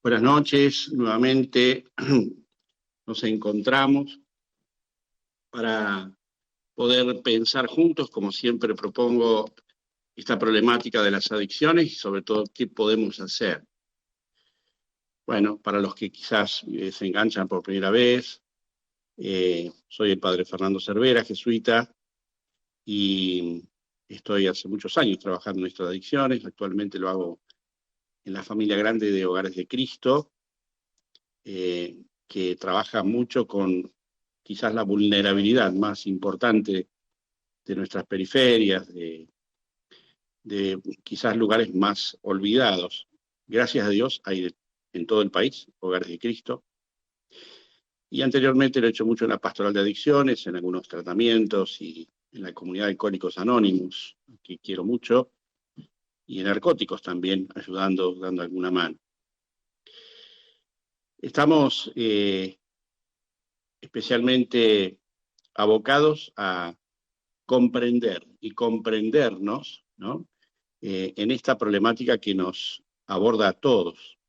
Buenas noches, nuevamente nos encontramos para poder pensar juntos, como siempre propongo, esta problemática de las adicciones y sobre todo qué podemos hacer. Bueno, para los que quizás se enganchan por primera vez, soy el padre Fernando Cervera, jesuita, y estoy hace muchos años trabajando en estas adicciones. Actualmente lo hago en la familia grande de Hogares de Cristo, que trabaja mucho con quizás la vulnerabilidad más importante de nuestras periferias, de quizás lugares más olvidados. Gracias a Dios hay en todo el país Hogares de Cristo. Y anteriormente lo he hecho mucho en la pastoral de adicciones, en algunos tratamientos y en la comunidad de Alcohólicos Anónimos, que quiero mucho, y en narcóticos también, ayudando, dando alguna mano. Estamos especialmente abocados a comprender y comprendernos, ¿no? En esta problemática que nos aborda a todos.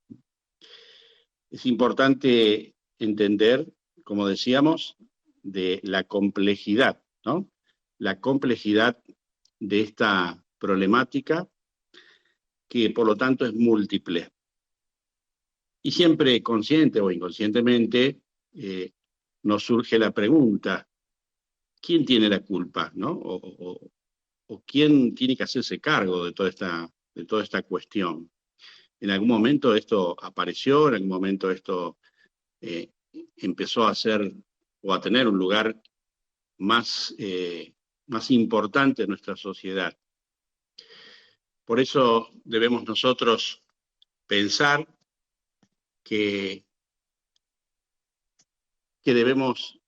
Es importante entender, como decíamos, de la complejidad, ¿no? La complejidad de esta problemática, que por lo tanto es múltiple. Y siempre consciente o inconscientemente nos surge la pregunta: ¿quién tiene la culpa, ¿no? O quién tiene que hacerse cargo de toda esta cuestión. En algún momento esto apareció, en algún momento esto empezó a ser o a tener un lugar más importante en nuestra sociedad. Por eso debemos nosotros pensar que debemos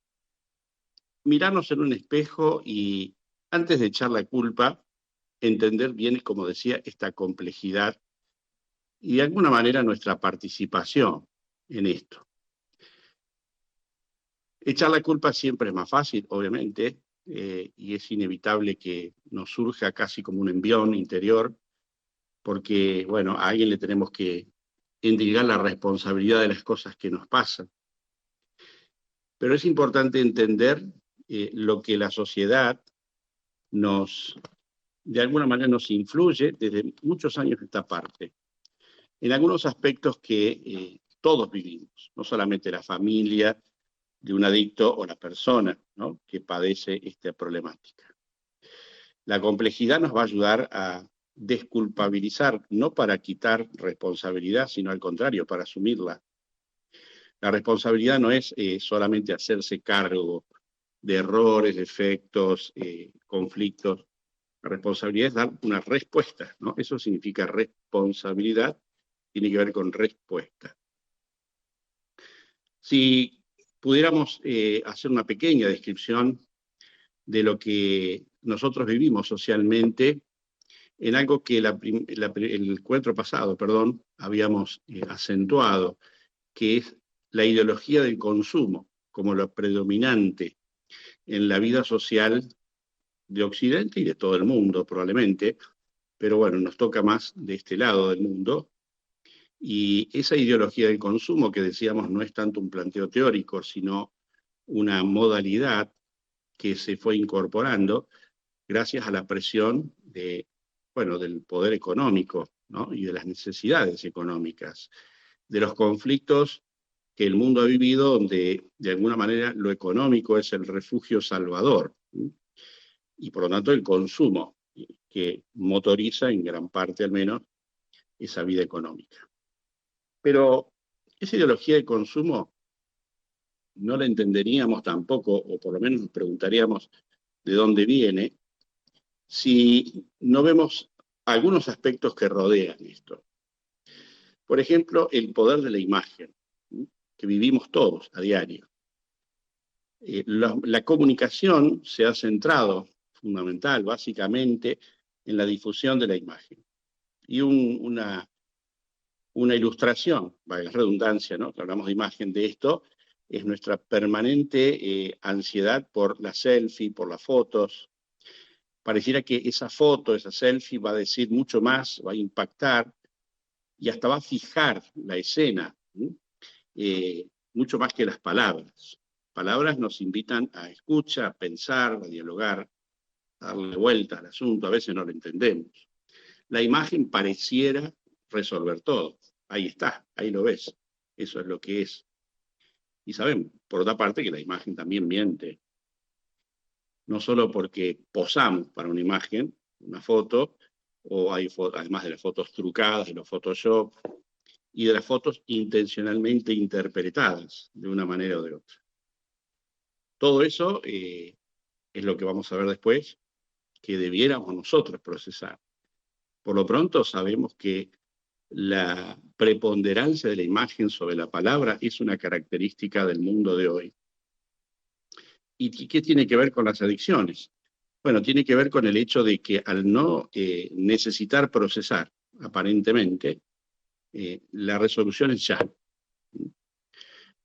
mirarnos en un espejo y, antes de echar la culpa, entender bien, como decía, esta complejidad y de alguna manera nuestra participación en esto. Echar la culpa siempre es más fácil, obviamente, y es inevitable que nos surja casi como un envión interior, porque, bueno, a alguien le tenemos que endilgar la responsabilidad de las cosas que nos pasan. Pero es importante entender lo que la sociedad de alguna manera nos influye desde muchos años de esta parte, en algunos aspectos que todos vivimos, no solamente la familia de un adicto o la persona, ¿no?, que padece esta problemática. La complejidad nos va a ayudar a desculpabilizar, no para quitar responsabilidad, sino al contrario, para asumirla. La responsabilidad no es solamente hacerse cargo de errores, defectos, conflictos. La responsabilidad es dar una respuesta, ¿no? Eso significa responsabilidad, tiene que ver con respuesta. Si pudiéramos hacer una pequeña descripción de lo que nosotros vivimos socialmente, en algo que el encuentro pasado, habíamos acentuado, que es la ideología del consumo como lo predominante en la vida social de Occidente y de todo el mundo probablemente, pero bueno, nos toca más de este lado del mundo. Y esa ideología del consumo, que decíamos no es tanto un planteo teórico, sino una modalidad que se fue incorporando gracias a la presión del poder económico, ¿no?, y de las necesidades económicas, de los conflictos que el mundo ha vivido, donde de alguna manera lo económico es el refugio salvador, ¿sí? Y por lo tanto el consumo, que motoriza en gran parte al menos esa vida económica. Pero esa ideología de consumo no la entenderíamos tampoco, o por lo menos nos preguntaríamos de dónde viene, si no vemos algunos aspectos que rodean esto. Por ejemplo, el poder de la imagen, ¿sí?, que vivimos todos a diario. La comunicación se ha centrado básicamente, en la difusión de la imagen. Y una ilustración, valga la redundancia, ¿no?, que hablamos de imagen de esto, es nuestra permanente ansiedad por la selfie, por las fotos. Pareciera que esa foto, esa selfie va a decir mucho más, va a impactar y hasta va a fijar la escena mucho más que las palabras. Palabras nos invitan a escuchar, a pensar, a dialogar, a darle vuelta al asunto, a veces no lo entendemos. La imagen pareciera resolver todo. Ahí está, ahí lo ves. Eso es lo que es. Y sabemos, por otra parte, que la imagen también miente. No solo porque posamos para una imagen, una foto, o hay además de las fotos trucadas, de los Photoshop, y de las fotos intencionalmente interpretadas de una manera o de otra. Todo eso es lo que vamos a ver después, que debiéramos nosotros procesar. Por lo pronto sabemos que la preponderancia de la imagen sobre la palabra es una característica del mundo de hoy. ¿Y qué tiene que ver con las adicciones? Bueno, tiene que ver con el hecho de que al no necesitar procesar, aparentemente, la resolución es ya.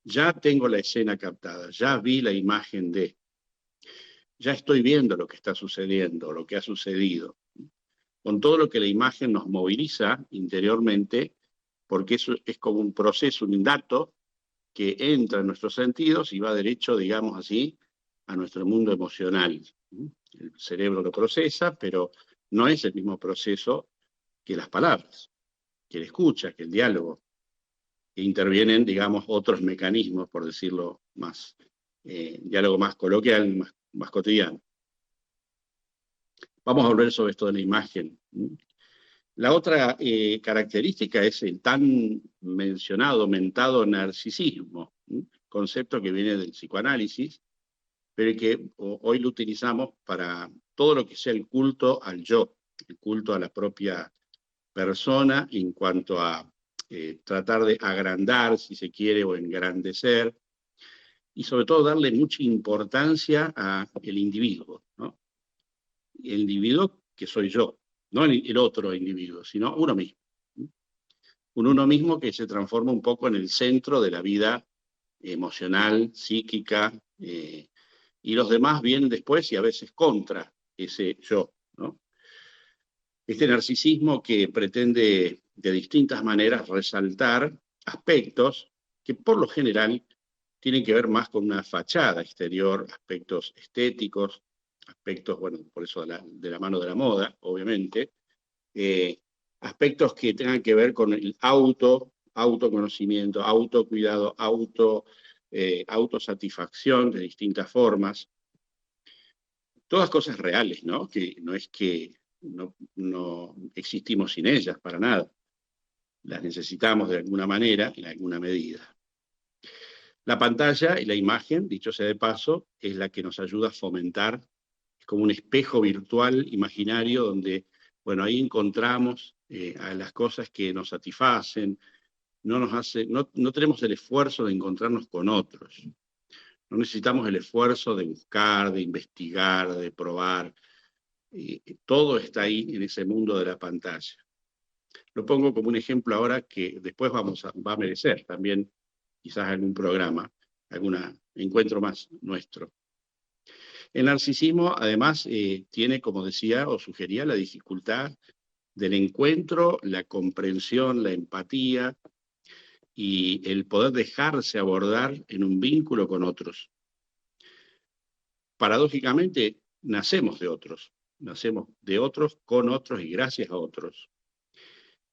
Ya tengo la escena captada, ya vi la imagen de, ya estoy viendo lo que está sucediendo, lo que ha sucedido. Con todo lo que la imagen nos moviliza interiormente, porque eso es como un proceso, un dato que entra en nuestros sentidos y va derecho, digamos así, a nuestro mundo emocional. El cerebro lo procesa, pero no es el mismo proceso que las palabras, que la escucha, que el diálogo, que intervienen, digamos, otros mecanismos, por decirlo más, diálogo más coloquial, más cotidiano. Vamos a volver sobre esto de la imagen. La otra característica es el tan mencionado, mentado narcisismo, concepto que viene del psicoanálisis, pero que hoy lo utilizamos para todo lo que sea el culto al yo, el culto a la propia persona en cuanto a tratar de agrandar, si se quiere, o engrandecer, y sobre todo darle mucha importancia al individuo, ¿no? El individuo que soy yo, no el otro individuo, sino uno mismo. Uno mismo que se transforma un poco en el centro de la vida emocional, psíquica, y los demás vienen después y a veces contra ese yo, ¿no? Este narcisismo que pretende de distintas maneras resaltar aspectos que por lo general tienen que ver más con una fachada exterior, aspectos estéticos, aspectos, bueno, por eso de la mano de la moda, obviamente, aspectos que tengan que ver con el autoconocimiento, autocuidado, autosatisfacción de distintas formas. Todas cosas reales, ¿no? Que no es que no existimos sin ellas, para nada. Las necesitamos de alguna manera, en alguna medida. La pantalla y la imagen, dicho sea de paso, es la que nos ayuda a fomentar, es como un espejo virtual imaginario donde, bueno, ahí encontramos a las cosas que nos satisfacen, no tenemos el esfuerzo de encontrarnos con otros, no necesitamos el esfuerzo de buscar, de investigar, de probar, todo está ahí en ese mundo de la pantalla. Lo pongo como un ejemplo ahora que después va a merecer también quizás algún programa, algún encuentro más nuestro. El narcisismo, además, tiene, como decía o sugería, la dificultad del encuentro, la comprensión, la empatía y el poder dejarse abordar en un vínculo con otros. Paradójicamente, nacemos de otros con otros y gracias a otros.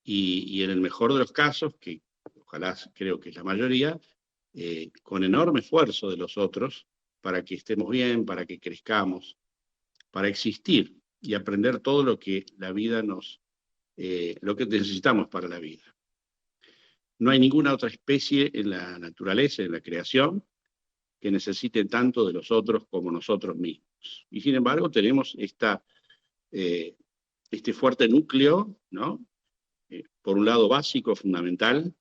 Y en el mejor de los casos, que ojalá creo que es la mayoría, con enorme esfuerzo de los otros para que estemos bien, para que crezcamos, para existir y aprender todo lo que la vida lo que necesitamos para la vida. No hay ninguna otra especie en la naturaleza, en la creación, que necesite tanto de los otros como nosotros mismos. Y sin embargo tenemos este fuerte núcleo, ¿no? Por un lado básico, fundamental,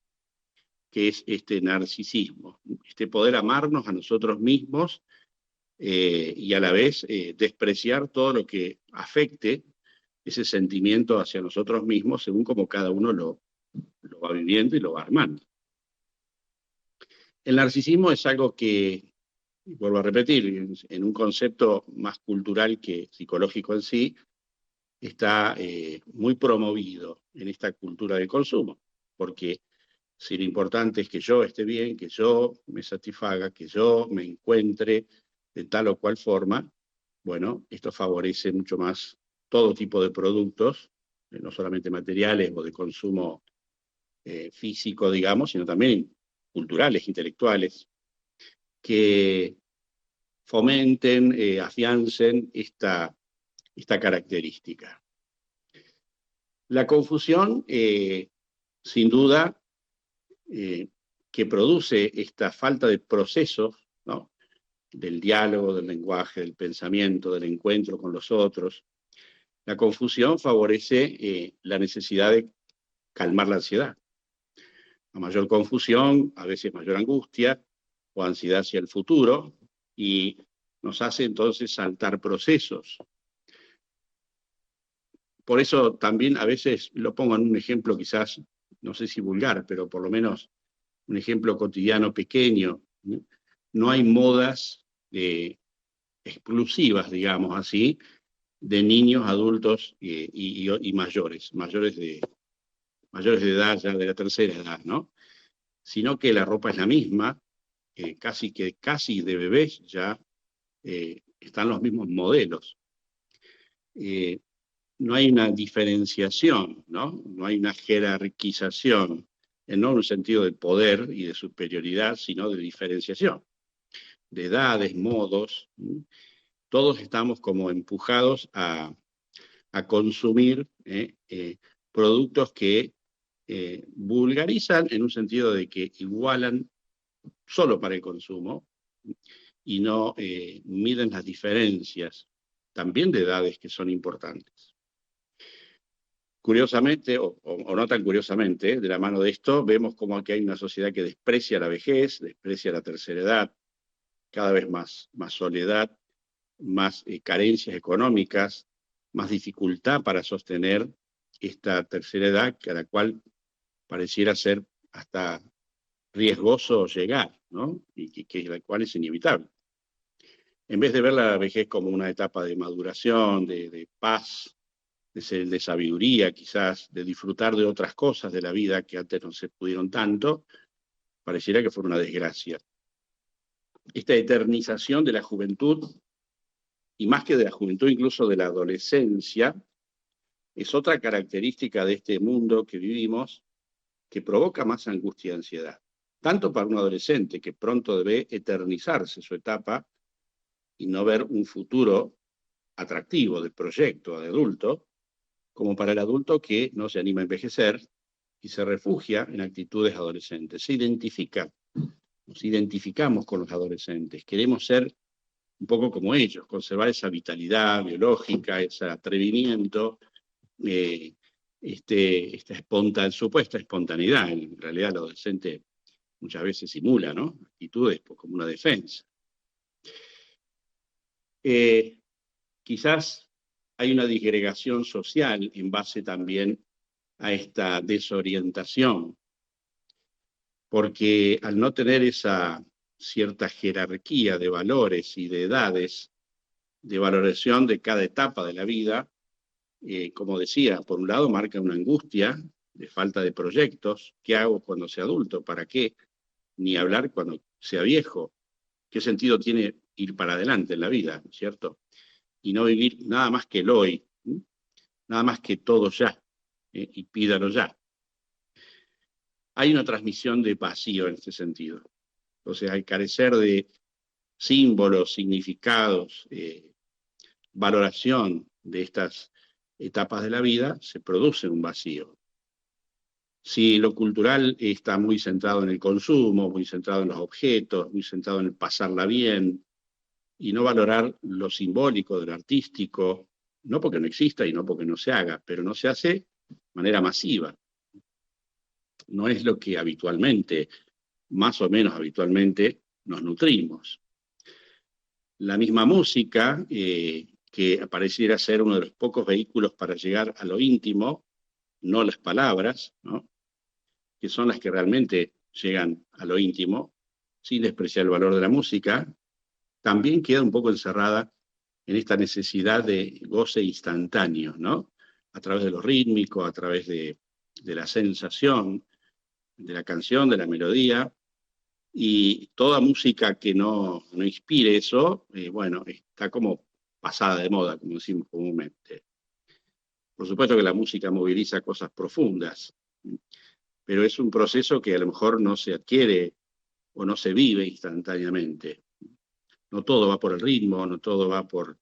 que es este narcisismo, este poder amarnos a nosotros mismos y a la vez despreciar todo lo que afecte ese sentimiento hacia nosotros mismos según como cada uno lo va viviendo y lo va armando. El narcisismo es algo que, vuelvo a repetir, en un concepto más cultural que psicológico en sí, está muy promovido en esta cultura del consumo, porque Si lo importante es que yo esté bien, que yo me satisfaga, que yo me encuentre de tal o cual forma, bueno, esto favorece mucho más todo tipo de productos, no solamente materiales o de consumo físico, digamos, sino también culturales, intelectuales, que fomenten, afiancen esta característica. La confusión, sin duda, que produce esta falta de procesos, ¿no?, del diálogo, del lenguaje, del pensamiento, del encuentro con los otros. La confusión favorece la necesidad de calmar la ansiedad. A mayor confusión, a veces mayor angustia o ansiedad hacia el futuro, y nos hace entonces saltar procesos. Por eso también a veces lo pongo en un ejemplo quizás, no sé si vulgar, pero por lo menos un ejemplo cotidiano pequeño. No hay modas exclusivas, digamos así, de niños, adultos y mayores de edad, ya de la tercera edad, ¿no? Sino que la ropa es la misma, casi de bebés ya están los mismos modelos. No hay una diferenciación, ¿no? No hay una jerarquización, no en un sentido de poder y de superioridad, sino de diferenciación, de edades, modos. Todos estamos como empujados a consumir productos que vulgarizan en un sentido de que igualan solo para el consumo y no miden las diferencias, también de edades que son importantes. Curiosamente, o no tan curiosamente, de la mano de esto, vemos como aquí hay una sociedad que desprecia la vejez, desprecia la tercera edad, cada vez más soledad, más carencias económicas, más dificultad para sostener esta tercera edad, a la cual pareciera ser hasta riesgoso llegar, ¿no? Y la cual es inevitable. En vez de ver la vejez como una etapa de maduración, de paz, de sabiduría quizás, de disfrutar de otras cosas de la vida que antes no se pudieron tanto, pareciera que fue una desgracia. Esta eternización de la juventud, y más que de la juventud, incluso de la adolescencia, es otra característica de este mundo que vivimos que provoca más angustia y ansiedad. Tanto para un adolescente que pronto debe eternizarse su etapa y no ver un futuro atractivo de proyecto de adulto, como para el adulto que no se anima a envejecer y se refugia en actitudes adolescentes. Nos identificamos con los adolescentes, queremos ser un poco como ellos, conservar esa vitalidad biológica, ese atrevimiento, esta supuesta espontaneidad. En realidad el adolescente muchas veces simula, ¿no?, actitudes como una defensa. Quizás hay una disgregación social en base también a esta desorientación, porque al no tener esa cierta jerarquía de valores y de edades, de valoración de cada etapa de la vida, como decía, por un lado marca una angustia de falta de proyectos. ¿Qué hago cuando sea adulto? ¿Para qué? Ni hablar cuando sea viejo. ¿Qué sentido tiene ir para adelante en la vida, cierto? Y no vivir nada más que el hoy, nada más que todo ya, y pídalo ya. Hay una transmisión de vacío en este sentido. Entonces, al carecer de símbolos, significados, valoración de estas etapas de la vida, se produce un vacío. Si lo cultural está muy centrado en el consumo, muy centrado en los objetos, muy centrado en el pasarla bien, y no valorar lo simbólico, de lo artístico, no porque no exista y no porque no se haga, pero no se hace de manera masiva. No es lo que habitualmente, más o menos habitualmente, nos nutrimos. La misma música, que pareciera ser uno de los pocos vehículos para llegar a lo íntimo, no las palabras, ¿no?, que son las que realmente llegan a lo íntimo, sin despreciar el valor de la música, también queda un poco encerrada en esta necesidad de goce instantáneo, ¿no?, a través de lo rítmico, a través de la sensación, de la canción, de la melodía, y toda música que no inspire eso, bueno, está como pasada de moda, como decimos comúnmente. Por supuesto que la música moviliza cosas profundas, pero es un proceso que a lo mejor no se adquiere o no se vive instantáneamente. No todo va por el ritmo, no todo va por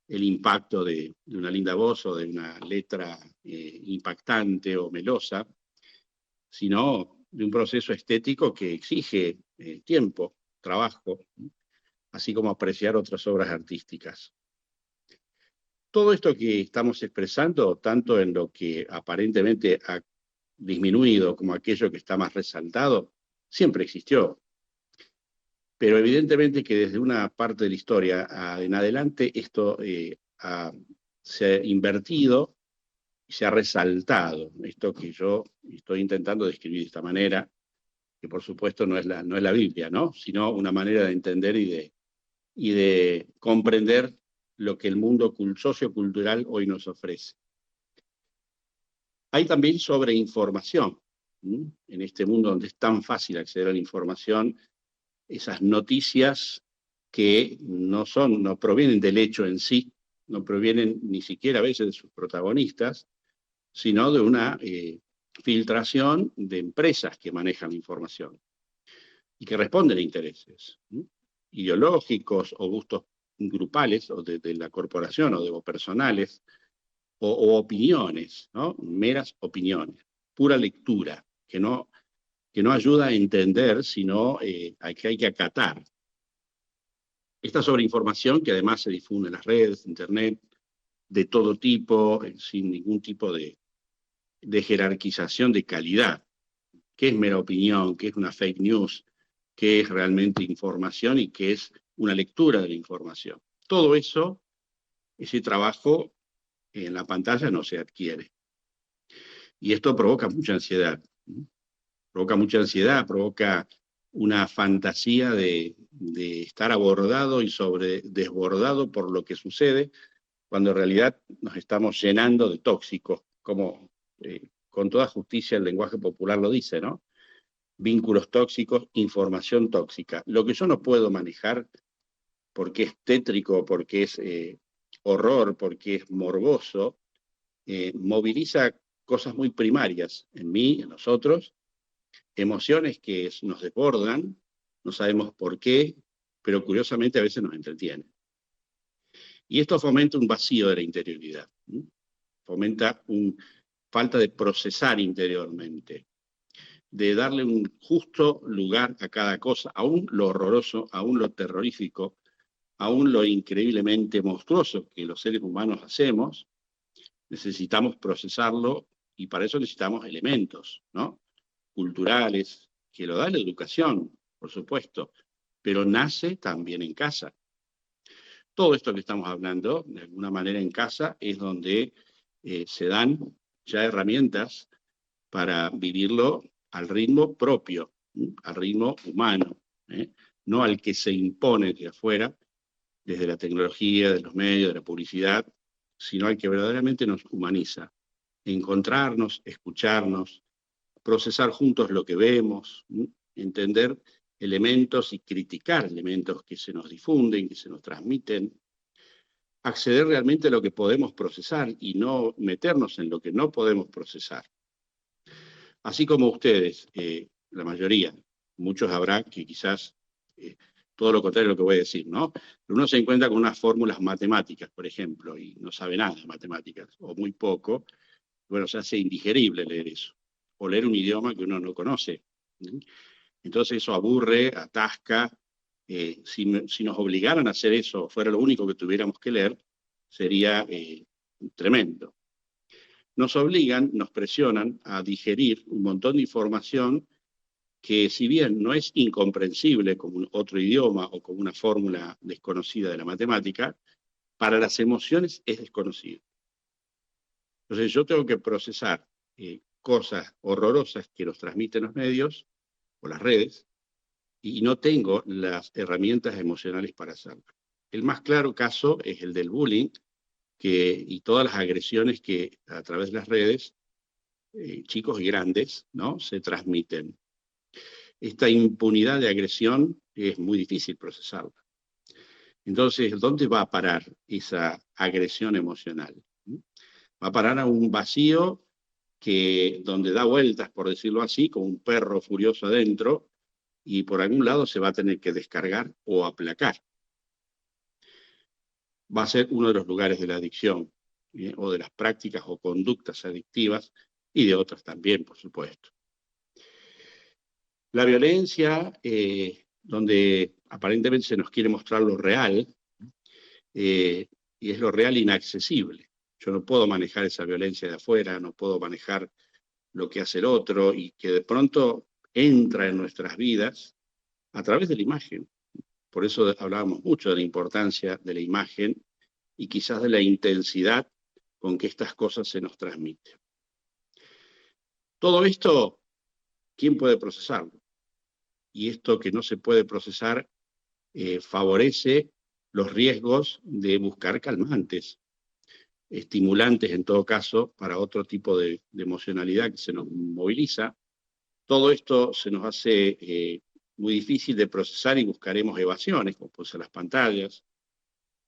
el impacto de una linda voz o de una letra impactante o melosa, sino de un proceso estético que exige tiempo, trabajo, así como apreciar otras obras artísticas. Todo esto que estamos expresando, tanto en lo que aparentemente ha disminuido como aquello que está más resaltado, siempre existió. Pero evidentemente que desde una parte de la historia en adelante esto se ha invertido y se ha resaltado. Esto que yo estoy intentando describir de esta manera, que por supuesto no es la Biblia, ¿no? Sino una manera de entender y de comprender lo que el mundo sociocultural hoy nos ofrece. Hay también sobreinformación. En este mundo donde es tan fácil acceder a la información, esas noticias que no provienen del hecho en sí, no provienen ni siquiera a veces de sus protagonistas, sino de una filtración de empresas que manejan la información y que responden a intereses ideológicos o gustos grupales o de la corporación o personales o opiniones, ¿no? Meras opiniones, pura lectura, que no ayuda a entender, sino que hay que acatar. Esta sobreinformación, que además se difunde en las redes, internet, de todo tipo, sin ningún tipo de jerarquización de calidad. ¿Qué es mera opinión? ¿Qué es una fake news? ¿Qué es realmente información? ¿Y qué es una lectura de la información? Todo eso, ese trabajo en la pantalla no se adquiere. Y esto provoca mucha ansiedad. Provoca mucha ansiedad, provoca una fantasía de estar abordado y desbordado por lo que sucede, cuando en realidad nos estamos llenando de tóxicos, como con toda justicia el lenguaje popular lo dice, ¿no? Vínculos tóxicos, información tóxica. Lo que yo no puedo manejar porque es tétrico, porque es horror, porque es morboso, moviliza cosas muy primarias en mí, en nosotros, emociones que nos desbordan, no sabemos por qué, pero curiosamente a veces nos entretienen. Y esto fomenta un vacío de la interioridad, fomenta una falta de procesar interiormente, de darle un justo lugar a cada cosa, aún lo horroroso, aún lo terrorífico, aún lo increíblemente monstruoso que los seres humanos hacemos. Necesitamos procesarlo y para eso necesitamos elementos, ¿no? Culturales, que lo da la educación, por supuesto, pero nace también en casa. Todo esto que estamos hablando, de alguna manera en casa, es donde se dan ya herramientas para vivirlo al ritmo propio, al ritmo humano, no al que se impone de afuera, desde la tecnología, de los medios, de la publicidad, sino al que verdaderamente nos humaniza. Encontrarnos, escucharnos, procesar juntos lo que vemos, entender elementos y criticar elementos que se nos difunden, que se nos transmiten, acceder realmente a lo que podemos procesar y no meternos en lo que no podemos procesar. Así como ustedes, la mayoría, muchos habrá que quizás todo lo contrario de lo que voy a decir, ¿no? Pero uno se encuentra con unas fórmulas matemáticas, por ejemplo, y no sabe nada de matemáticas, o muy poco, bueno, se hace indigerible leer eso, o leer un idioma que uno no conoce. Entonces eso aburre, atasca. Si nos obligaran a hacer eso, fuera lo único que tuviéramos que leer, sería tremendo. Nos obligan, nos presionan a digerir un montón de información que, si bien no es incomprensible como otro idioma o como una fórmula desconocida de la matemática, para las emociones es desconocido. Entonces yo tengo que procesar cosas horrorosas que nos transmiten los medios o las redes, y no tengo las herramientas emocionales para hacerlo. El más claro caso es el del bullying y todas las agresiones que a través de las redes, chicos y grandes, ¿no?, se transmiten. esta impunidad de agresión es muy difícil procesarla. Entonces, ¿dónde va a parar esa agresión emocional? Va a parar a un vacío donde da vueltas, por decirlo así, como un perro furioso adentro, y por algún lado se va a tener que descargar o aplacar. Va a ser uno de los lugares de la adicción, o de las prácticas o conductas adictivas, y de otras también, por supuesto. La violencia, donde aparentemente se nos quiere mostrar lo real, y es lo real inaccesible. Yo no puedo manejar esa violencia de afuera, no puedo manejar lo que hace el otro, y que de pronto entra en nuestras vidas a través de la imagen. Por eso hablábamos mucho de la importancia de la imagen y quizás de la intensidad con que estas cosas se nos transmiten. Todo esto, ¿quién puede procesarlo? Y esto que no se puede procesar favorece los riesgos de buscar calmantes, estimulantes en todo caso, para otro tipo de emocionalidad que se nos moviliza. Todo esto se nos hace muy difícil de procesar y buscaremos evasiones, como pueden ser las pantallas,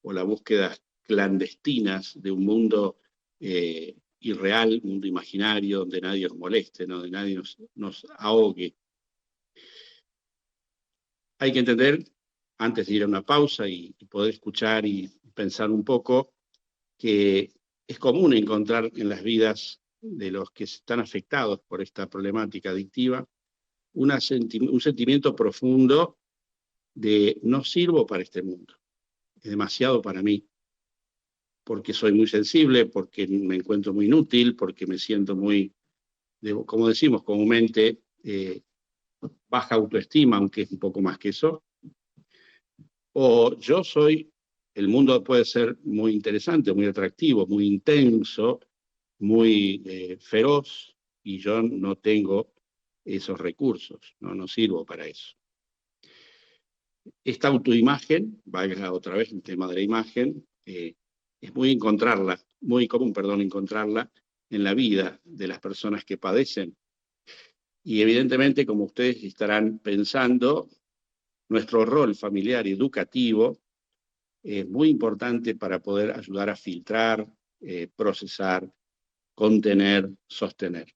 o las búsquedas clandestinas de un mundo irreal, un mundo imaginario, donde nadie nos moleste, ¿no? Donde nadie nos ahogue. Hay que entender, antes de ir a una pausa y poder escuchar y pensar un poco, que es común encontrar en las vidas de los que están afectados por esta problemática adictiva un sentimiento profundo de no sirvo para este mundo, es demasiado para mí, porque soy muy sensible, porque me encuentro muy inútil, porque me siento muy, como decimos comúnmente, baja autoestima, aunque es un poco más que eso. O yo soy, el mundo puede ser muy interesante, muy atractivo, muy intenso, muy feroz, y yo no tengo esos recursos, no sirvo para eso. Esta autoimagen, valga otra vez el tema de la imagen, es muy común encontrarla en la vida de las personas que padecen. Y evidentemente, como ustedes estarán pensando, nuestro rol familiar y educativo es muy importante para poder ayudar a filtrar, procesar, contener, sostener.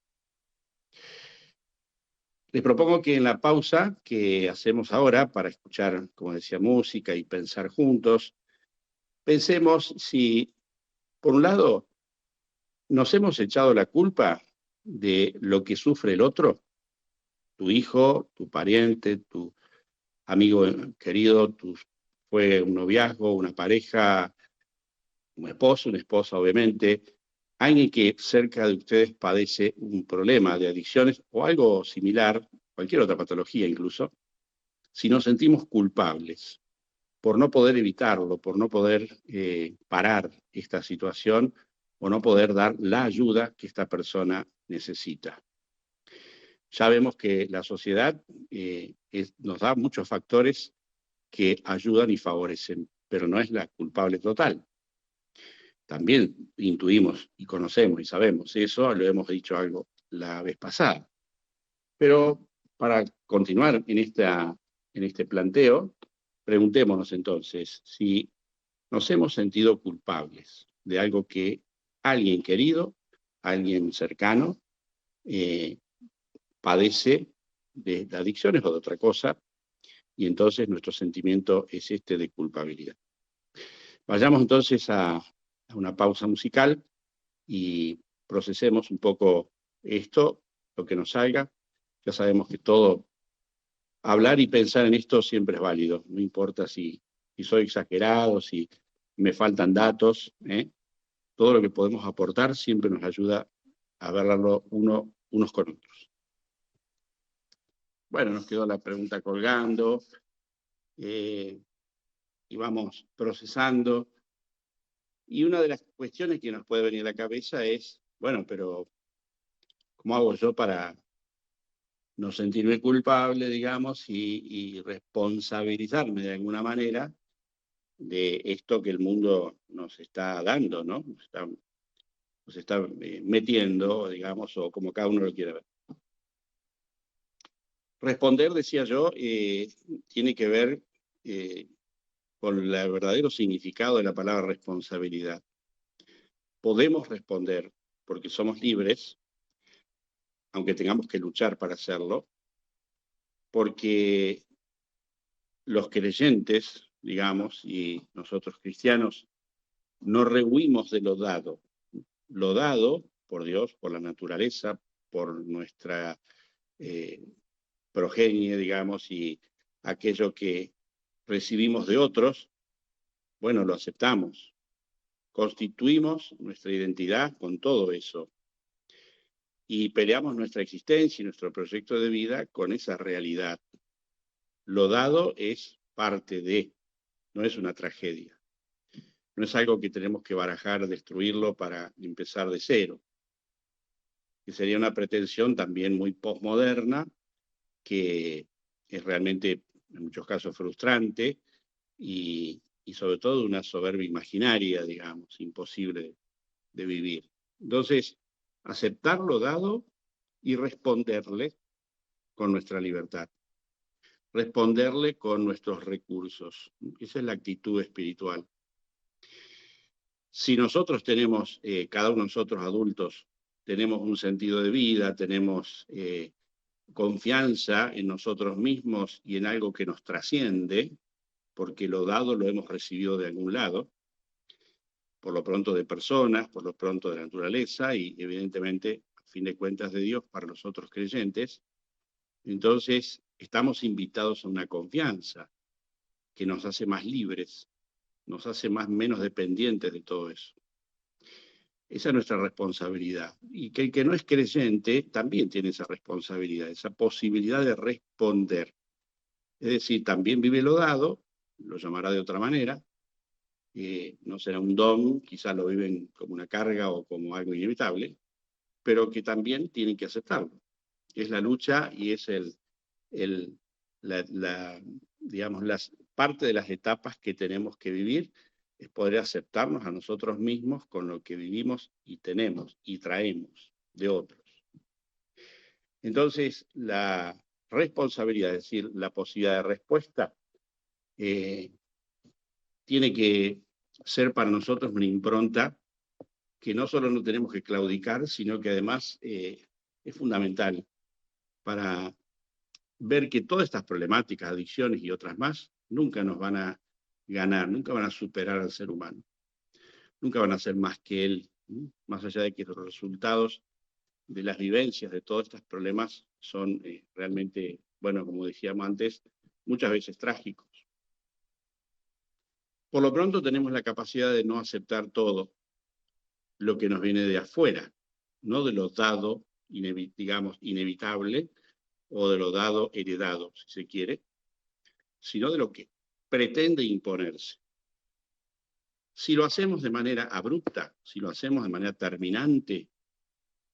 Les propongo que en la pausa que hacemos ahora para escuchar, como decía, música y pensar juntos, pensemos si, por un lado, nos hemos echado la culpa de lo que sufre el otro, tu hijo, tu pariente, tu amigo querido, fue un noviazgo, una pareja, un esposo, una esposa, obviamente, alguien que cerca de ustedes padece un problema de adicciones o algo similar, cualquier otra patología incluso, si nos sentimos culpables por no poder evitarlo, por no poder parar esta situación o no poder dar la ayuda que esta persona necesita. Ya vemos que la sociedad nos da muchos factores que ayudan y favorecen, pero no es la culpable total. También intuimos y conocemos y sabemos eso, lo hemos dicho algo la vez pasada. Pero para continuar en este planteo, preguntémonos entonces si nos hemos sentido culpables de algo que alguien querido, alguien cercano, padece de adicciones o de otra cosa, y entonces nuestro sentimiento es este de culpabilidad. Vayamos entonces a una pausa musical y procesemos un poco esto, lo que nos salga. Ya sabemos que hablar y pensar en esto siempre es válido, no importa si soy exagerado, si me faltan datos, todo lo que podemos aportar siempre nos ayuda a verlo unos con otros. Bueno, nos quedó la pregunta colgando, y vamos procesando. Y una de las cuestiones que nos puede venir a la cabeza es, bueno, pero ¿cómo hago yo para no sentirme culpable, digamos, y responsabilizarme de alguna manera de esto que el mundo nos está dando, ¿no? Nos está metiendo, digamos, o como cada uno lo quiera ver? Responder, decía yo, tiene que ver con el verdadero significado de la palabra responsabilidad. Podemos responder porque somos libres, aunque tengamos que luchar para hacerlo, porque los creyentes, digamos, y nosotros cristianos, no rehuimos de lo dado. Lo dado por Dios, por la naturaleza, por nuestra progenie, digamos, y aquello que recibimos de otros, bueno, lo aceptamos. Constituimos nuestra identidad con todo eso y peleamos nuestra existencia y nuestro proyecto de vida con esa realidad. Lo dado es parte de, no es una tragedia. No es algo que tenemos que barajar, destruirlo para empezar de cero. Que sería una pretensión también muy postmoderna, que es realmente en muchos casos frustrante y sobre todo una soberbia imaginaria, digamos, imposible de vivir. Entonces, aceptar lo dado y responderle con nuestra libertad, responderle con nuestros recursos. Esa es la actitud espiritual. Si nosotros tenemos, cada uno de nosotros adultos, tenemos un sentido de vida, tenemos confianza en nosotros mismos y en algo que nos trasciende, porque lo dado lo hemos recibido de algún lado, por lo pronto de personas, por lo pronto de la naturaleza y evidentemente, a fin de cuentas, de Dios para los otros creyentes. Entonces, estamos invitados a una confianza que nos hace más libres, nos hace menos dependientes de todo eso. Esa es nuestra responsabilidad. Y que el que no es creyente también tiene esa responsabilidad, esa posibilidad de responder. Es decir, también vive lo dado, lo llamará de otra manera, no será un don, quizás lo viven como una carga o como algo inevitable, pero que también tienen que aceptarlo. Es la lucha y es digamos, parte de las etapas que tenemos que vivir, es poder aceptarnos a nosotros mismos con lo que vivimos y tenemos y traemos de otros. Entonces, la responsabilidad, es decir, la posibilidad de respuesta, tiene que ser para nosotros una impronta que no solo no tenemos que claudicar, sino que además es fundamental para ver que todas estas problemáticas, adicciones y otras más, nunca nos van a ganar, nunca van a superar al ser humano, nunca van a ser más que él, más allá de que los resultados de las vivencias de todos estos problemas son realmente, bueno, como decíamos antes, muchas veces trágicos. Por lo pronto tenemos la capacidad de no aceptar todo lo que nos viene de afuera, no de lo dado, digamos, inevitable, o de lo dado heredado, si se quiere, sino de lo que pretende imponerse. Si lo hacemos de manera abrupta, si lo hacemos de manera terminante,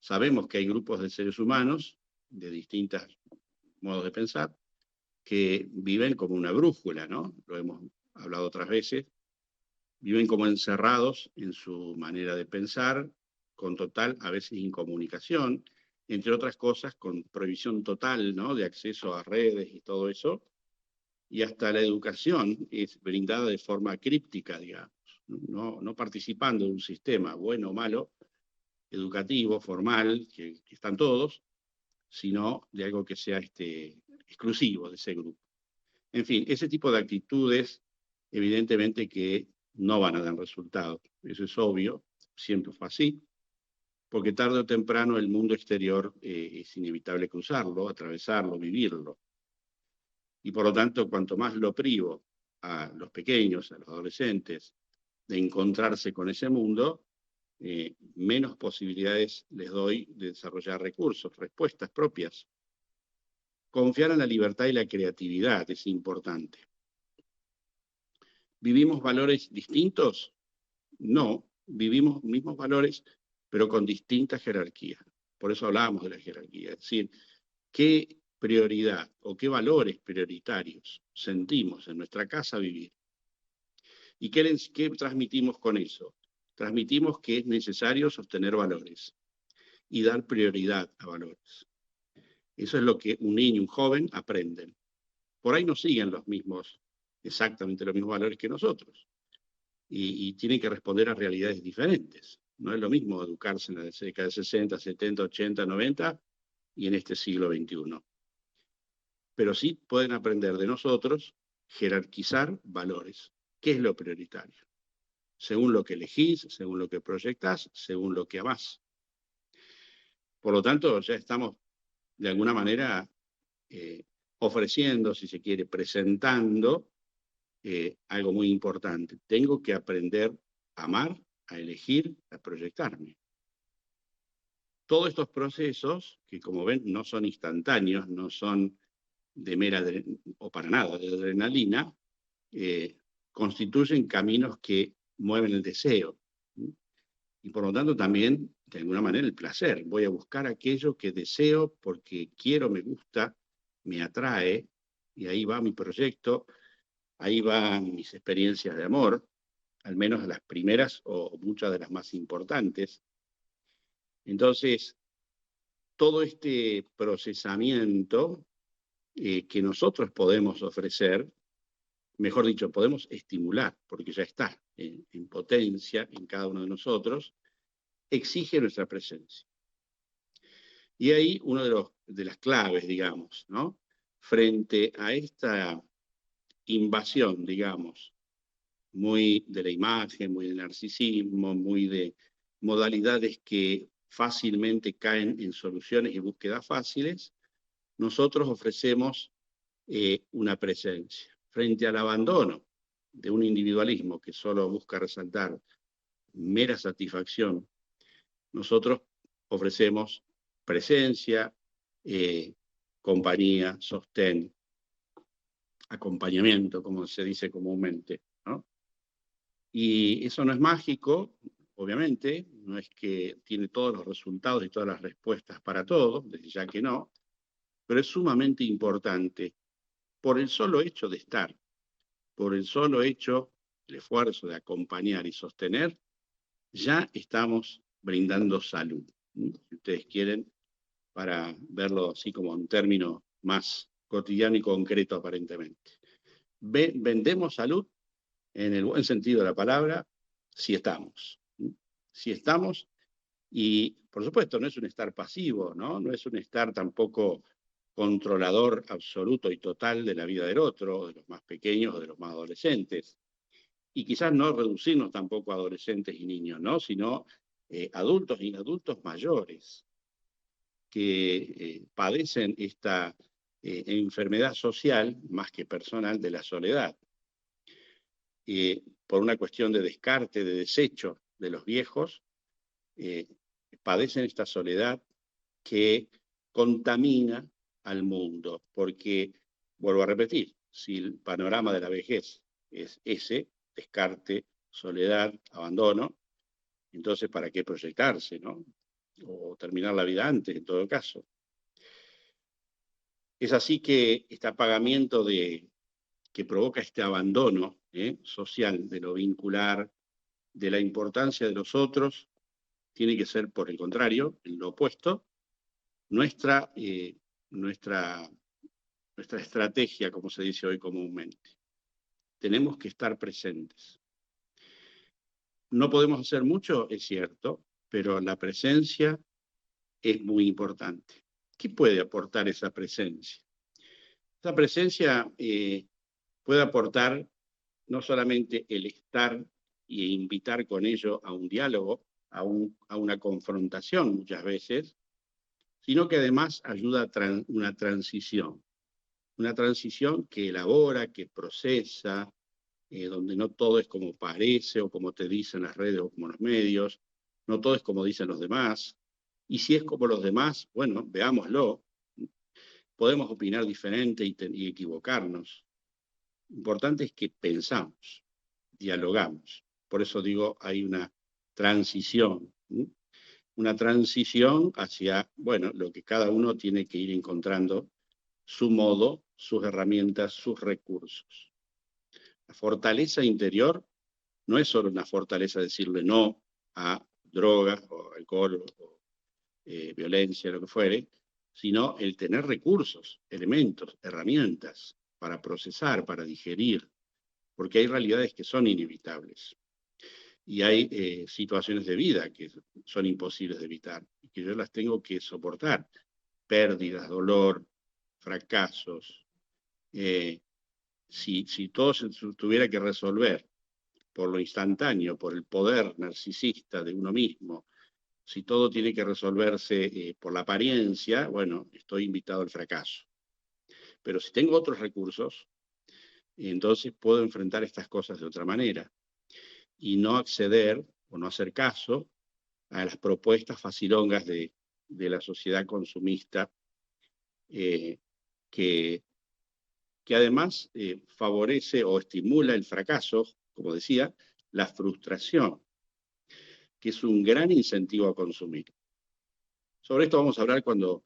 sabemos que hay grupos de seres humanos de distintos modos de pensar que viven como una brújula, ¿no? Lo hemos hablado otras veces, viven como encerrados en su manera de pensar, con total, a veces, incomunicación, entre otras cosas, con prohibición total, ¿no?, de acceso a redes y todo eso, y hasta la educación es brindada de forma críptica, digamos, no participando de un sistema bueno o malo, educativo, formal, que están todos, sino de algo que sea exclusivo de ese grupo. En fin, ese tipo de actitudes, evidentemente que no van a dar resultados. Eso es obvio, siempre fue así, porque tarde o temprano el mundo exterior es inevitable cruzarlo, atravesarlo, vivirlo. Y por lo tanto, cuanto más lo privo a los pequeños, a los adolescentes, de encontrarse con ese mundo, menos posibilidades les doy de desarrollar recursos, respuestas propias. Confiar en la libertad y la creatividad es importante. ¿Vivimos valores distintos? No, vivimos mismos valores, pero con distintas jerarquías. Por eso hablábamos de la jerarquía. Es decir, ¿qué prioridad o qué valores prioritarios sentimos en nuestra casa vivir? ¿Y qué transmitimos con eso? Transmitimos que es necesario sostener valores y dar prioridad a valores. Eso es lo que un niño, un joven aprenden. Por ahí no siguen exactamente los mismos valores que nosotros. Y tienen que responder a realidades diferentes. No es lo mismo educarse en la década de 60, 70, 80, 90 y en este siglo XXI. Pero sí pueden aprender de nosotros jerarquizar valores. ¿Qué es lo prioritario? Según lo que elegís, según lo que proyectás, según lo que amás. Por lo tanto, ya estamos de alguna manera ofreciendo, si se quiere, presentando algo muy importante. Tengo que aprender a amar, a elegir, a proyectarme. Todos estos procesos, que como ven no son instantáneos, no son de mera o para nada de adrenalina, constituyen caminos que mueven el deseo. Y por lo tanto también, de alguna manera, el placer. Voy a buscar aquello que deseo porque quiero, me gusta, me atrae, y ahí va mi proyecto, ahí van mis experiencias de amor, al menos las primeras o muchas de las más importantes. Entonces, todo este procesamiento que nosotros podemos ofrecer, mejor dicho, podemos estimular, porque ya está en potencia en cada uno de nosotros, exige nuestra presencia. Y ahí una de las claves, digamos, ¿no? Frente a esta invasión, digamos, muy de la imagen, muy del narcisismo, muy de modalidades que fácilmente caen en soluciones y búsquedas fáciles, nosotros ofrecemos una presencia. Frente al abandono de un individualismo que solo busca resaltar mera satisfacción, nosotros ofrecemos presencia, compañía, sostén, acompañamiento, como se dice comúnmente, ¿no? Y eso no es mágico, obviamente, no es que tiene todos los resultados y todas las respuestas para todo, desde ya que no, pero es sumamente importante por el solo hecho de estar, por el solo hecho, el esfuerzo de acompañar y sostener, ya estamos brindando salud. Si ustedes quieren, para verlo así como en términos más cotidiano y concreto aparentemente. Vendemos salud en el buen sentido de la palabra, si estamos. Si estamos, y por supuesto no es un estar pasivo, ¿no? No es un estar tampoco controlador absoluto y total de la vida del otro, de los más pequeños o de los más adolescentes. Y quizás no reducirnos tampoco a adolescentes y niños, ¿no? Sino adultos y adultos mayores que padecen esta enfermedad social, más que personal, de la soledad. Por una cuestión de descarte, de desecho de los viejos, padecen esta soledad que contamina al mundo, porque, vuelvo a repetir, si el panorama de la vejez es ese, descarte, soledad, abandono, entonces ¿para qué proyectarse, no? O terminar la vida antes, en todo caso. Es así que este apagamiento que provoca este abandono social de lo vincular, de la importancia de los otros, tiene que ser, por el contrario, en lo opuesto, nuestra estrategia, como se dice hoy comúnmente. Tenemos que estar presentes. No podemos hacer mucho, es cierto, pero la presencia es muy importante. ¿Qué puede aportar esa presencia? Esa presencia puede aportar no solamente el estar e invitar con ello a un diálogo, a una confrontación muchas veces, sino que además ayuda a una transición que elabora, que procesa, donde no todo es como parece o como te dicen las redes o como los medios, no todo es como dicen los demás, y si es como los demás, bueno, veámoslo, podemos opinar diferente y equivocarnos. Lo importante es que pensamos, dialogamos. Por eso digo, hay una transición, ¿sí? Una transición hacia, bueno, lo que cada uno tiene que ir encontrando, su modo, sus herramientas, sus recursos. La fortaleza interior no es solo una fortaleza decirle no a drogas o alcohol o violencia, lo que fuere, sino el tener recursos, elementos, herramientas para procesar, para digerir, porque hay realidades que son inevitables. Y hay situaciones de vida que son imposibles de evitar, y que yo las tengo que soportar. Pérdidas, dolor, fracasos. Si todo se tuviera que resolver por lo instantáneo, por el poder narcisista de uno mismo, si todo tiene que resolverse por la apariencia, bueno, estoy invitado al fracaso. Pero si tengo otros recursos, entonces puedo enfrentar estas cosas de otra manera y no acceder o no hacer caso a las propuestas facilongas de la sociedad consumista que además favorece o estimula el fracaso, como decía, la frustración, que es un gran incentivo a consumir. Sobre esto vamos a hablar cuando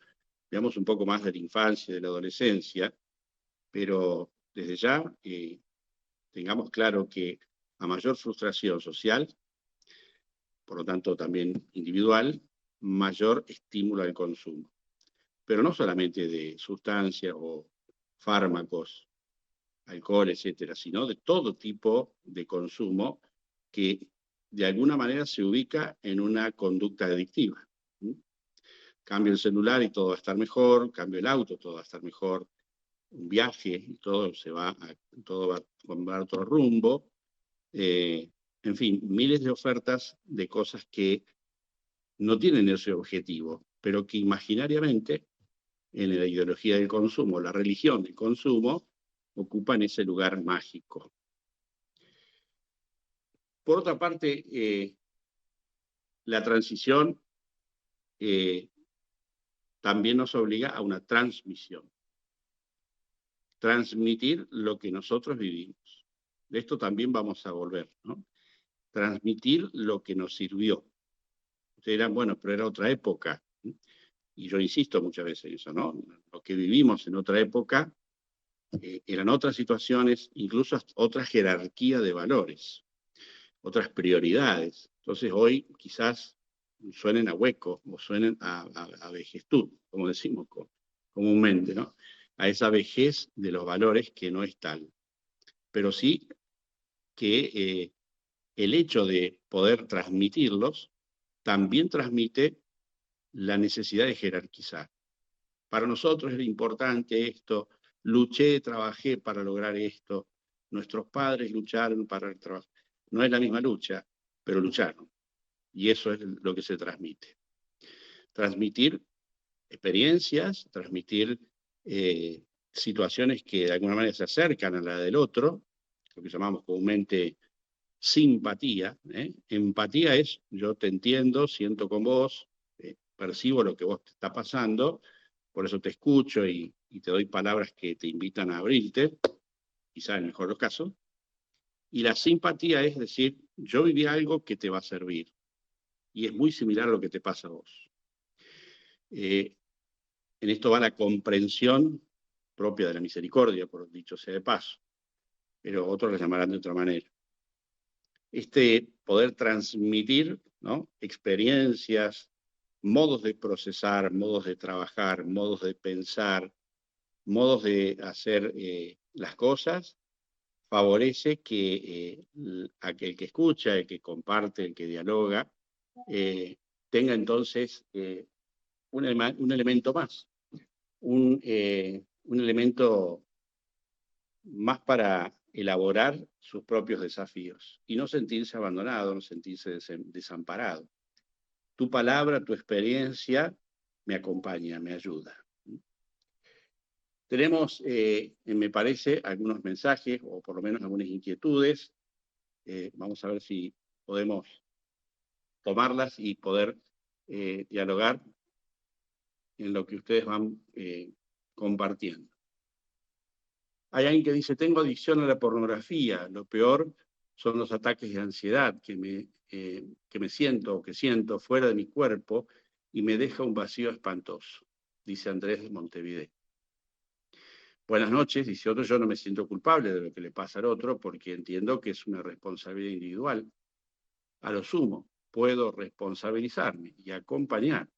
veamos un poco más de la infancia y de la adolescencia, pero desde ya tengamos claro que a mayor frustración social, por lo tanto también individual, mayor estímulo al consumo. Pero no solamente de sustancias o fármacos, alcohol, etcétera, sino de todo tipo de consumo que de alguna manera se ubica en una conducta adictiva. Cambio el celular y todo va a estar mejor, cambio el auto, todo va a estar mejor, un viaje y todo todo va a tomar otro rumbo. En fin, miles de ofertas de cosas que no tienen ese objetivo, pero que imaginariamente en la ideología del consumo, la religión del consumo, ocupan ese lugar mágico. Por otra parte, la transición también nos obliga a una transmisión. Transmitir lo que nosotros vivimos. De esto también vamos a volver, ¿no? Transmitir lo que nos sirvió. Ustedes dirán, bueno, pero era otra época. Y yo insisto muchas veces en eso, ¿no? Lo que vivimos en otra época eran otras situaciones, incluso otra jerarquía de valores, otras prioridades. Entonces hoy quizás suenen a hueco o suenen a vejestud, como decimos comúnmente, ¿no? A esa vejez de los valores que no es tal. Pero sí que el hecho de poder transmitirlos también transmite la necesidad de jerarquizar. Para nosotros era importante esto, luché, trabajé para lograr esto, nuestros padres lucharon para el trabajo. No es la misma lucha, pero lucharon. Y eso es lo que se transmite. Transmitir experiencias, transmitir situaciones que de alguna manera se acercan a la del otro, lo que llamamos comúnmente simpatía. Empatía es yo te entiendo, siento con vos, percibo lo que vos te está pasando, por eso te escucho y te doy palabras que te invitan a abrirte, quizá en el mejor de los casos. Y la simpatía es decir, yo viví algo que te va a servir. Y es muy similar a lo que te pasa a vos. En esto va la comprensión propia de la misericordia, por dicho sea de paso, pero otros la llamarán de otra manera. Este poder transmitir, ¿no?, experiencias, modos de procesar, modos de trabajar, modos de pensar, modos de hacer las cosas, favorece que aquel que escucha, el que comparte, el que dialoga, tenga entonces un elemento más, un elemento más para elaborar sus propios desafíos y no sentirse abandonado, no sentirse desamparado. Tu palabra, tu experiencia me acompaña, me ayuda. Tenemos, me parece, algunos mensajes o por lo menos algunas inquietudes. Vamos a ver si podemos tomarlas y poder dialogar en lo que ustedes van compartiendo. Hay alguien que dice, tengo adicción a la pornografía, lo peor son los ataques de ansiedad que me siento o que siento fuera de mi cuerpo y me deja un vacío espantoso, dice Andrés de Montevideo. Buenas noches, dice otro, yo no me siento culpable de lo que le pasa al otro porque entiendo que es una responsabilidad individual. A lo sumo, puedo responsabilizarme y acompañar,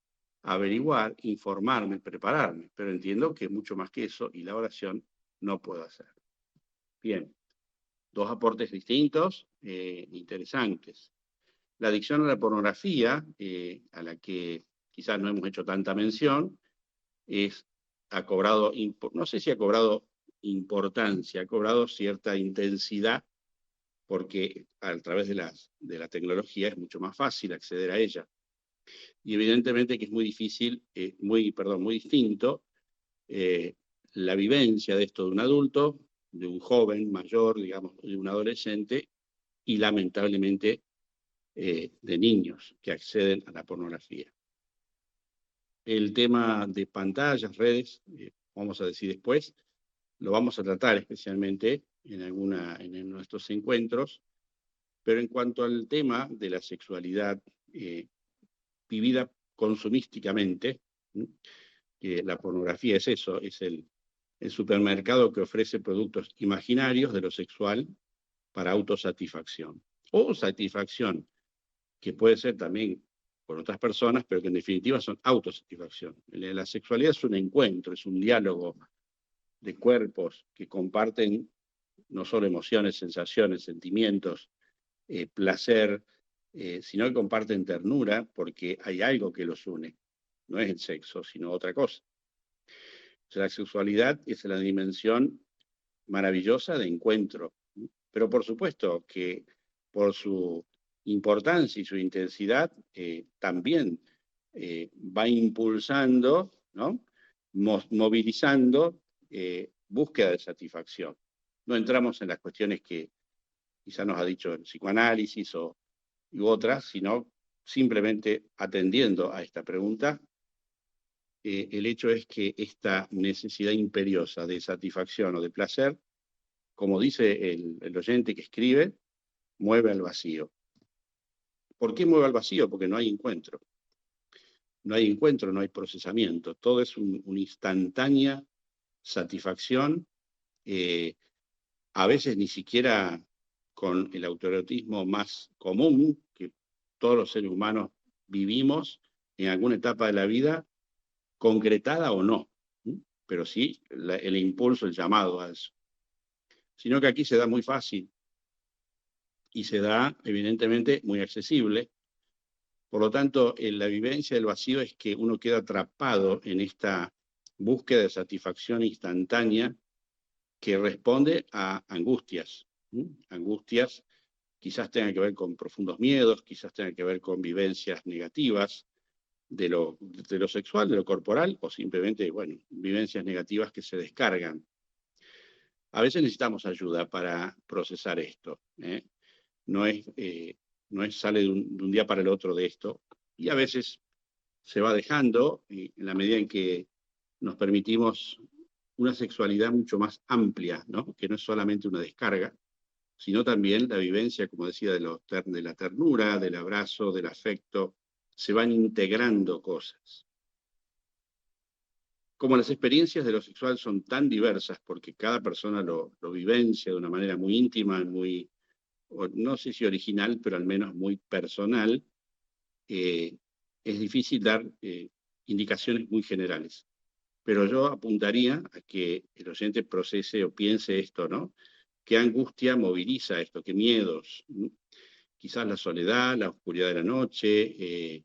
averiguar, informarme, prepararme, pero entiendo que mucho más que eso y la oración no puedo hacer. Bien, dos aportes distintos, interesantes. La adicción a la pornografía, a la que quizás no hemos hecho tanta mención, ha cobrado, no sé si ha cobrado importancia, ha cobrado cierta intensidad, porque a través de la tecnología es mucho más fácil acceder a ella. Y evidentemente que es muy difícil, muy distinto la vivencia de esto de un adulto, de un joven mayor, digamos, de un adolescente, y lamentablemente de niños que acceden a la pornografía. El tema de pantallas, redes, vamos a decir después, lo vamos a tratar especialmente en nuestros encuentros, pero en cuanto al tema de la sexualidad vivida consumísticamente, que la pornografía es eso, es el supermercado que ofrece productos imaginarios de lo sexual para autosatisfacción. O satisfacción, que puede ser también por otras personas, pero que en definitiva son autosatisfacción. La sexualidad es un encuentro, es un diálogo de cuerpos que comparten no solo emociones, sensaciones, sentimientos, placer, sino que comparten ternura porque hay algo que los une. No es el sexo, sino otra cosa. O sea, la sexualidad es la dimensión maravillosa de encuentro, pero por supuesto que por su importancia y su intensidad también va impulsando, ¿no? Movilizando búsqueda de satisfacción. No entramos en las cuestiones que quizá nos ha dicho el psicoanálisis u otras, sino simplemente atendiendo a esta pregunta. El hecho es que esta necesidad imperiosa de satisfacción o de placer, como dice el oyente que escribe, mueve al vacío. ¿Por qué mueve al vacío? Porque no hay encuentro. No hay encuentro, no hay procesamiento. Todo es una instantánea satisfacción, a veces ni siquiera con el autoerotismo más común que todos los seres humanos vivimos en alguna etapa de la vida, concretada o no, pero sí el impulso, el llamado a eso. Sino que aquí se da muy fácil y se da evidentemente muy accesible. Por lo tanto, la vivencia del vacío es que uno queda atrapado en esta búsqueda de satisfacción instantánea que responde a angustias. Angustias quizás tengan que ver con profundos miedos, quizás tengan que ver con vivencias negativas de lo sexual, de lo corporal, o simplemente, bueno, vivencias negativas que se descargan. A veces necesitamos ayuda para procesar esto. No es sale de un día para el otro de esto, y a veces se va dejando en la medida en que nos permitimos una sexualidad mucho más amplia, ¿no? Que no es solamente una descarga, sino también la vivencia, como decía, de la ternura, del abrazo, del afecto. Se van integrando cosas. Como las experiencias de lo sexual son tan diversas, porque cada persona lo vivencia de una manera muy íntima, muy, no sé si original, pero al menos muy personal, es difícil dar indicaciones muy generales. Pero yo apuntaría a que el oyente procese o piense esto, ¿no? ¿Qué angustia moviliza esto? ¿Qué miedos? Quizás la soledad, la oscuridad de la noche,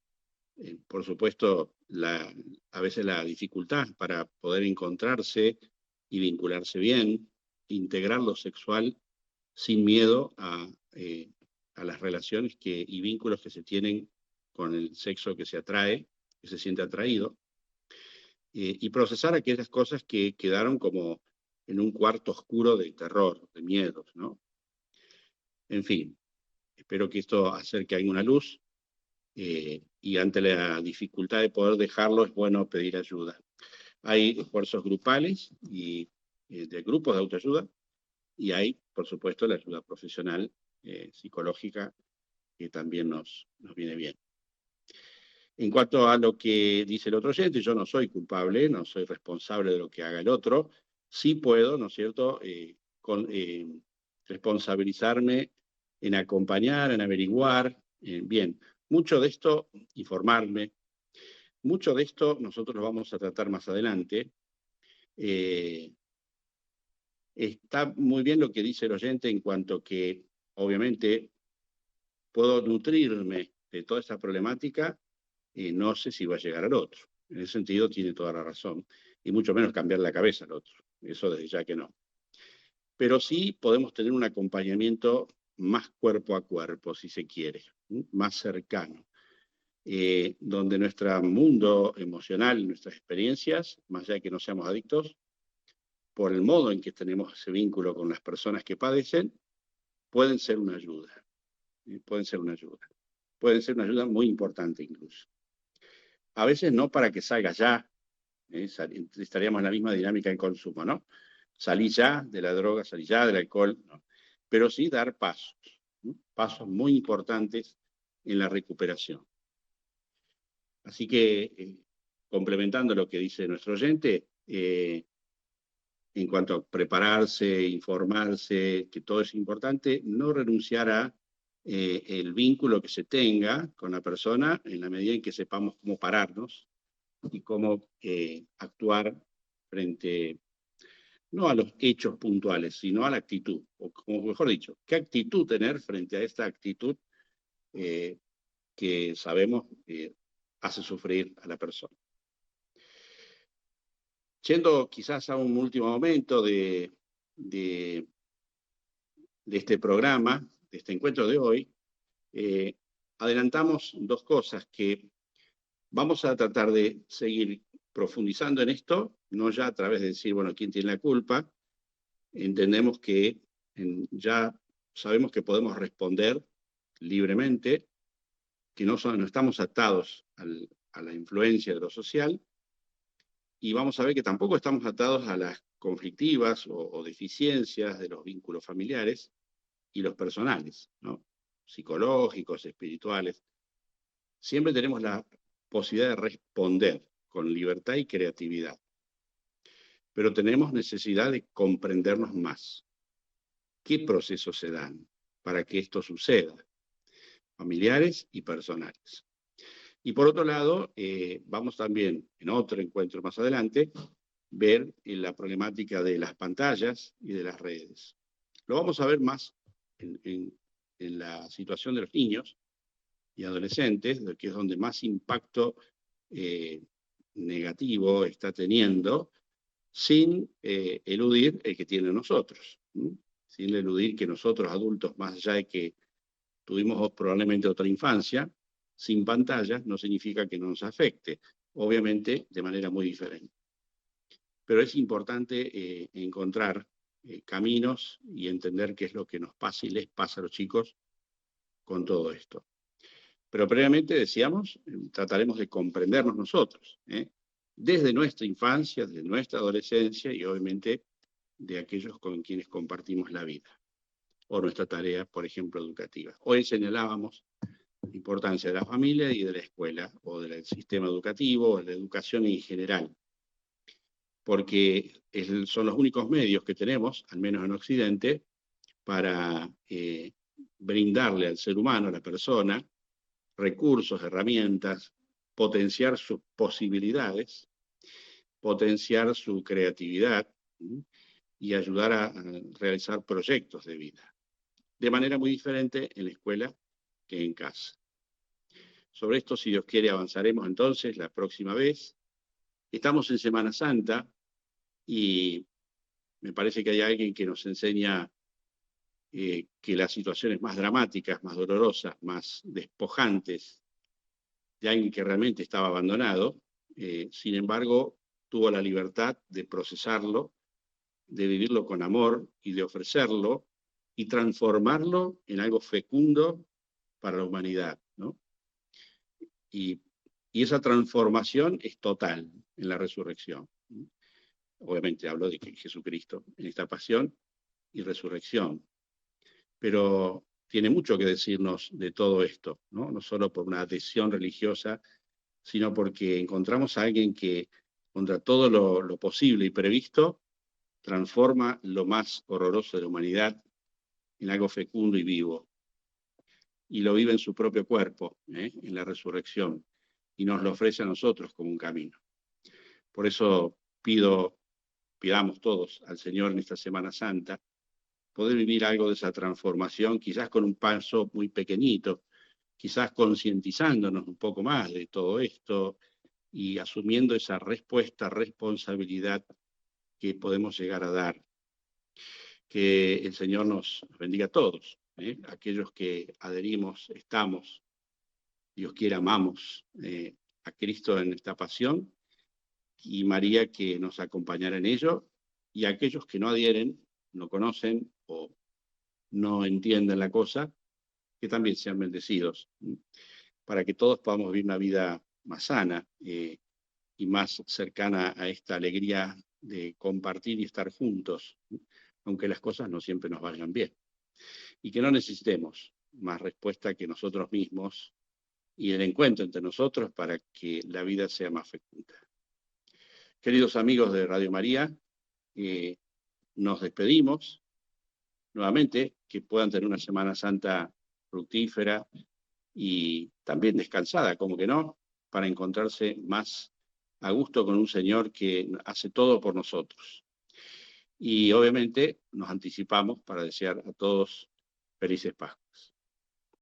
por supuesto, a veces la dificultad para poder encontrarse y vincularse bien, integrar lo sexual sin miedo a las relaciones y vínculos que se tienen con el sexo que se atrae, que se siente atraído, y procesar aquellas cosas que quedaron como en un cuarto oscuro de terror, de miedos, ¿no? En fin, espero que esto acerque alguna luz, y ante la dificultad de poder dejarlo es bueno pedir ayuda. Hay esfuerzos grupales y de grupos de autoayuda, y hay, por supuesto, la ayuda profesional psicológica, que también nos viene bien. En cuanto a lo que dice el otro oyente, yo no soy culpable, no soy responsable de lo que haga el otro. Sí puedo, ¿no es cierto?, responsabilizarme en acompañar, en averiguar. Bien, mucho de esto, informarme. mucho de esto nosotros lo vamos a tratar más adelante. Está muy bien lo que dice el oyente en cuanto que, obviamente, puedo nutrirme de toda esta problemática y no sé si va a llegar al otro. En ese sentido tiene toda la razón. Y mucho menos cambiar la cabeza al otro. Eso desde ya que no. Pero sí podemos tener un acompañamiento más cuerpo a cuerpo, si se quiere, más cercano, donde nuestro mundo emocional y nuestras experiencias, más allá de que no seamos adictos, por el modo en que tenemos ese vínculo con las personas que padecen, pueden ser una ayuda. Pueden ser una ayuda. Pueden ser una ayuda muy importante incluso. A veces no para que salga ya, estaríamos en la misma dinámica de consumo, ¿no? Salí ya de la droga, salí ya del alcohol, ¿no? Pero sí dar pasos, ¿no? Pasos muy importantes en la recuperación. Así que, complementando lo que dice nuestro oyente, en cuanto a prepararse, informarse, que todo es importante, no renunciar a el vínculo que se tenga con la persona en la medida en que sepamos cómo pararnos y cómo actuar frente, no a los hechos puntuales, sino a la actitud, o como mejor dicho, qué actitud tener frente a esta actitud eh, que sabemos hace sufrir a la persona. Yendo quizás a un último momento de este programa, de este encuentro de hoy, adelantamos dos cosas que vamos a tratar de seguir profundizando en esto, no ya a través de decir, bueno, ¿quién tiene la culpa? Entendemos que ya sabemos que podemos responder libremente, que no estamos atados a la influencia de lo social, y vamos a ver que tampoco estamos atados a las conflictivas o deficiencias de los vínculos familiares y los personales, ¿no? Psicológicos, espirituales. Siempre tenemos la posibilidad de responder con libertad y creatividad, pero tenemos necesidad de comprendernos más. ¿Qué procesos se dan para que esto suceda? Familiares y personales. Y por otro lado, vamos también, en otro encuentro más adelante, ver la problemática de las pantallas y de las redes. Lo vamos a ver más en la situación de los niños y adolescentes, que es donde más impacto negativo está teniendo, sin eludir el que tienen nosotros, sin eludir que nosotros adultos, más allá de que tuvimos probablemente otra infancia, sin pantallas no significa que no nos afecte, obviamente de manera muy diferente. Pero es importante encontrar caminos y entender qué es lo que nos pasa y les pasa a los chicos con todo esto. Pero previamente decíamos, trataremos de comprendernos nosotros, desde nuestra infancia, desde nuestra adolescencia y obviamente de aquellos con quienes compartimos la vida o nuestra tarea, por ejemplo, educativa. Hoy señalábamos la importancia de la familia y de la escuela o del sistema educativo o de la educación en general, porque son los únicos medios que tenemos, al menos en Occidente, para brindarle al ser humano, a la persona, recursos, herramientas, potenciar sus posibilidades, potenciar su creatividad y ayudar a realizar proyectos de vida. De manera muy diferente en la escuela que en casa. Sobre esto, si Dios quiere, avanzaremos entonces la próxima vez. Estamos en Semana Santa y me parece que hay alguien que nos enseña que las situaciones más dramáticas, más dolorosas, más despojantes de alguien que realmente estaba abandonado, sin embargo, tuvo la libertad de procesarlo, de vivirlo con amor y de ofrecerlo y transformarlo en algo fecundo para la humanidad, ¿no? Y esa transformación es total en la resurrección. Obviamente hablo de Jesucristo en esta pasión y resurrección, pero tiene mucho que decirnos de todo esto, ¿no? No solo por una adhesión religiosa, sino porque encontramos a alguien que, contra todo lo posible y previsto, transforma lo más horroroso de la humanidad en algo fecundo y vivo. Y lo vive en su propio cuerpo, en la resurrección. y nos lo ofrece a nosotros como un camino. Por eso pidamos todos al Señor en esta Semana Santa, poder vivir algo de esa transformación, quizás con un paso muy pequeñito, quizás concientizándonos un poco más de todo esto y asumiendo esa responsabilidad que podemos llegar a dar. Que el Señor nos bendiga a todos, aquellos que adherimos, estamos, Dios quiera, amamos a Cristo en esta pasión, y María que nos acompañará en ello, y aquellos que no adhieren, no conocen o no entienden la cosa, que también sean bendecidos, para que todos podamos vivir una vida más sana y más cercana a esta alegría de compartir y estar juntos, aunque las cosas no siempre nos vayan bien. Y que no necesitemos más respuesta que nosotros mismos y el encuentro entre nosotros para que la vida sea más fecunda. Queridos amigos de Radio María, nos despedimos nuevamente, que puedan tener una Semana Santa fructífera y también descansada, como que no, para encontrarse más a gusto con un Señor que hace todo por nosotros. Y obviamente nos anticipamos para desear a todos felices Pascuas.